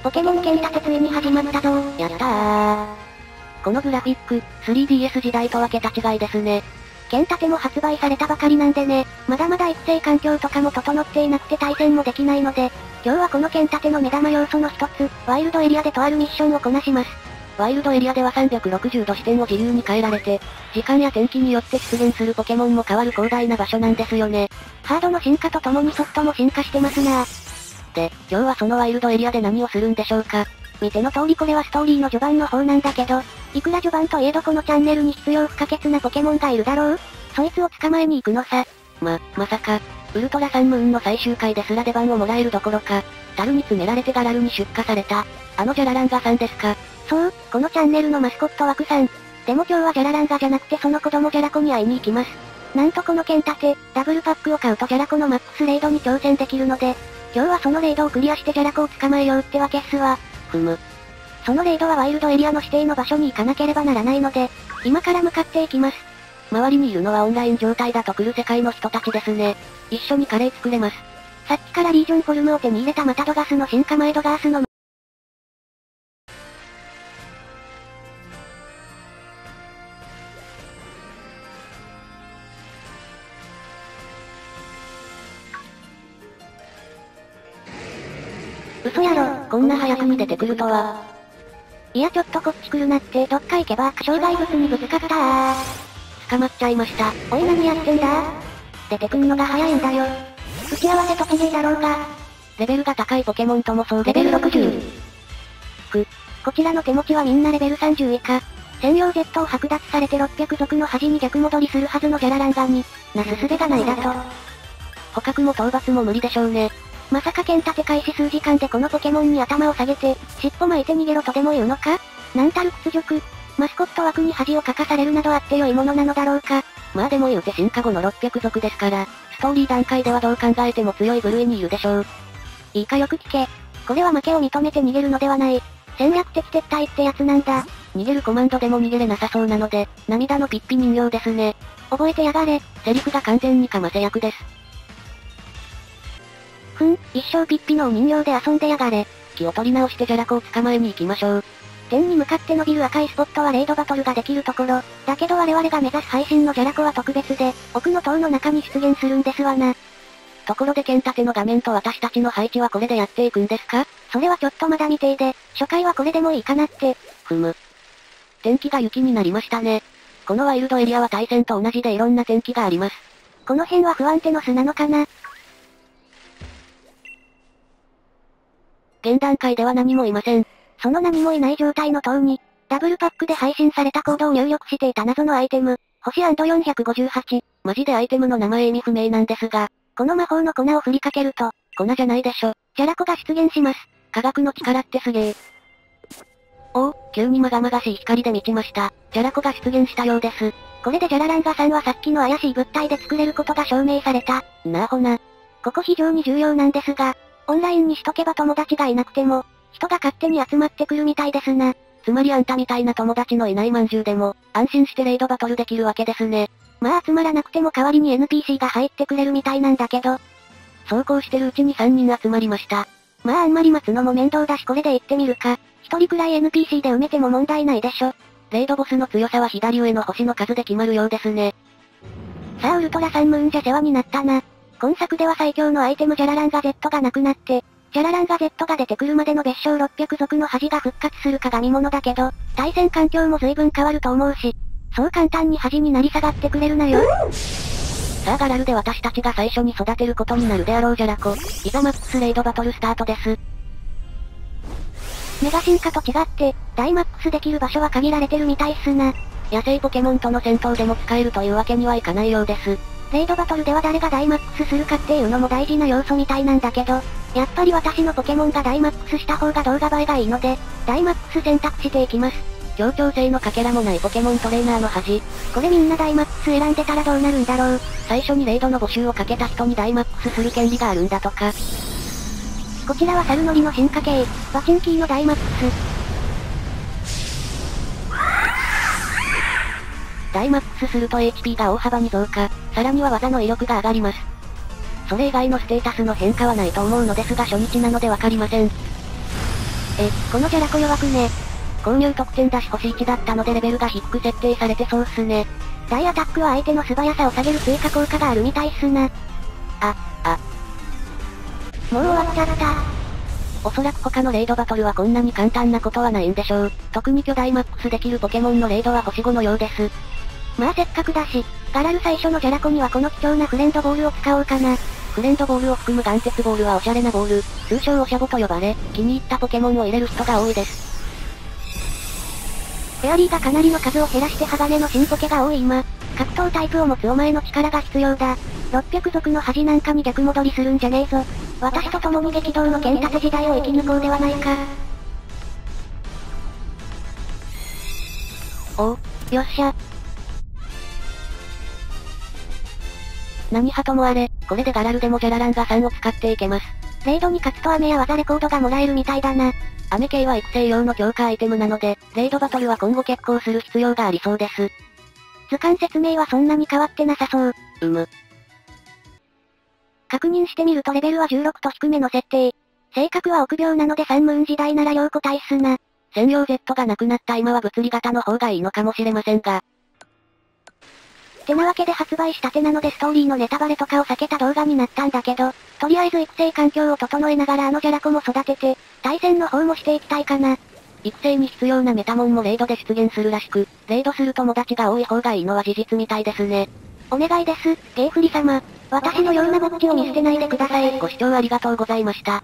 ポケモン剣立てついに始まったぞ。やったー。このグラフィック、3DS 時代とは桁違いですね。剣立ても発売されたばかりなんでね、まだまだ育成環境とかも整っていなくて対戦もできないので、今日はこの剣立ての目玉要素の一つ、ワイルドエリアでとあるミッションをこなします。ワイルドエリアでは360度視点を自由に変えられて、時間や天気によって出現するポケモンも変わる広大な場所なんですよね。ハードの進化とともにソフトも進化してますなぁ。で、今日はそのワイルドエリアで何をするんでしょうか。見ての通りこれはストーリーの序盤の方なんだけど、いくら序盤といえどこのチャンネルに必要不可欠なポケモンがいるだろう？そいつを捕まえに行くのさ。まさか、ウルトラサンムーンの最終回ですら出番をもらえるどころか、樽に詰められてガラルに出荷された、あのジャラランガさんですか。そう、このチャンネルのマスコットワクさん。でも今日はジャラランガじゃなくてその子供ジャラコに会いに行きます。なんとこの剣立て、ダブルパックを買うとジャラコのマックスレイドに挑戦できるので、今日はそのレイドをクリアしてジャラコを捕まえようってわけっすわ。そのレイドはワイルドエリアの指定の場所に行かなければならないので、今から向かっていきます。周りにいるのはオンライン状態だと来る世界の人たちですね。一緒にカレー作れます。さっきからリージョンフォルムを手に入れたマタドガスの進化マエドガースの嘘やろ、こんな早くに出てくるとは。いやちょっとこっち来るなって、どっか行けば障害物にぶつかったー。捕まっちゃいました。おい何やってんだ？出てくんのが早いんだよ。打ち合わせとちげえだろうが。レベルが高いポケモンともそうレベル60。こちらの手持ちはみんなレベル30以下。専用 Z を剥奪されて600族の端に逆戻りするはずのジャラランガに、なすすべがないだと。捕獲も討伐も無理でしょうね。まさか剣立て開始数時間でこのポケモンに頭を下げて、尻尾巻いて逃げろとでも言うのか？なんたる屈辱。マスコット枠に恥をかかされるなどあって良いものなのだろうか。まあでも言うて進化後の600族ですから、ストーリー段階ではどう考えても強い部類にいるでしょう。いいかよく聞け。これは負けを認めて逃げるのではない。戦略的撤退ってやつなんだ。逃げるコマンドでも逃げれなさそうなので、涙のピッピ人形ですね。覚えてやがれ。セリフが完全にかませ役です。一生ピッピのお人形で遊んでやがれ。気を取り直してジャラコを捕まえに行きましょう。天に向かって伸びる赤いスポットはレイドバトルができるところ。だけど我々が目指す配信のジャラコは特別で、奥の塔の中に出現するんですわな。ところで剣立ての画面と私たちの配置はこれでやっていくんですか？それはちょっとまだ未定で、初回はこれでもいいかなって。天気が雪になりましたね。このワイルドエリアは対戦と同じでいろんな天気があります。この辺は不安定の巣なのかな？現段階では何もいません。その何もいない状態の塔に、ダブルパックで配信されたコードを入力していた謎のアイテム、星 &458。マジでアイテムの名前意味不明なんですが、この魔法の粉を振りかけると、粉じゃないでしょ。ジャラコが出現します。科学の力ってすげえ。おお、急にまがまがしい光で満ちました。ジャラコが出現したようです。これでジャラランガさんはさっきの怪しい物体で作れることが証明された。なあほな。ここ非常に重要なんですが、オンラインにしとけば友達がいなくても、人が勝手に集まってくるみたいですな。つまりあんたみたいな友達のいないまんじゅうでも、安心してレイドバトルできるわけですね。まあ集まらなくても代わりに NPC が入ってくれるみたいなんだけど。そうこうしてるうちに3人集まりました。まああんまり待つのも面倒だしこれで行ってみるか。一人くらい NPC で埋めても問題ないでしょ。レイドボスの強さは左上の星の数で決まるようですね。さあウルトラサンムーンじゃ世話になったな。今作では最強のアイテムジャラランガ Z がなくなって、ジャラランガ Z が出てくるまでの別称600族の恥が復活するかが見物だけど、対戦環境も随分変わると思うし、そう簡単に恥になり下がってくれるなよ。さあガラルで私たちが最初に育てることになるであろうジャラコ。いざマックスレイドバトルスタートです。メガ進化と違って、大マックスできる場所は限られてるみたいっすな。野生ポケモンとの戦闘でも使えるというわけにはいかないようです。レイドバトルでは誰が大マックスするかっていうのも大事な要素みたいなんだけど、やっぱり私のポケモンが大マックスした方が動画映えがいいので、大マックス選択していきます。協調性のかけらもないポケモントレーナーの恥。これみんな大マックス選んでたらどうなるんだろう。最初にレイドの募集をかけた人に大マックスする権利があるんだとか。こちらはサルノリの進化系、バチンキーの大マックス。大マックスすると HP が大幅に増加、さらには技の威力が上がります。それ以外のステータスの変化はないと思うのですが初日なのでわかりません。このジャラコ弱くね。購入特典だし星1だったのでレベルが低く設定されてそうっすね。大アタックは相手の素早さを下げる追加効果があるみたいっすな。もう終わっちゃった。おそらく他のレイドバトルはこんなに簡単なことはないんでしょう。特に巨大マックスできるポケモンのレイドは星5のようです。まあせっかくだし、ガラル最初のジャラコにはこの貴重なフレンドボールを使おうかな。フレンドボールを含む岩鉄ボールはおしゃれなボール、通称おしゃぼと呼ばれ、気に入ったポケモンを入れる人が多いです。フェアリーがかなりの数を減らして鋼の新ポケが多い今、格闘タイプを持つお前の力が必要だ。600族の恥なんかに逆戻りするんじゃねえぞ。私と共に激動の剣立て時代を生き抜こうではないか。おう、よっしゃ。何はともあれ、これでガラルでもジャラランガ3を使っていけます。レイドに勝つと雨や技レコードがもらえるみたいだな。雨系は育成用の強化アイテムなので、レイドバトルは今後決行する必要がありそうです。図鑑説明はそんなに変わってなさそう。確認してみるとレベルは16と低めの設定。性格は臆病なのでサンムーン時代なら良個体っすな。専用 Z がなくなった今は物理型の方がいいのかもしれませんが。てなわけで発売したてなのでストーリーのネタバレとかを避けた動画になったんだけど、とりあえず育成環境を整えながらジャラコも育てて、対戦の方もしていきたいかな。育成に必要なメタモンもレイドで出現するらしく、レイドする友達が多い方がいいのは事実みたいですね。お願いです、ゲイフリ様。私のようなぼっちを見捨てないでください。ご視聴ありがとうございました。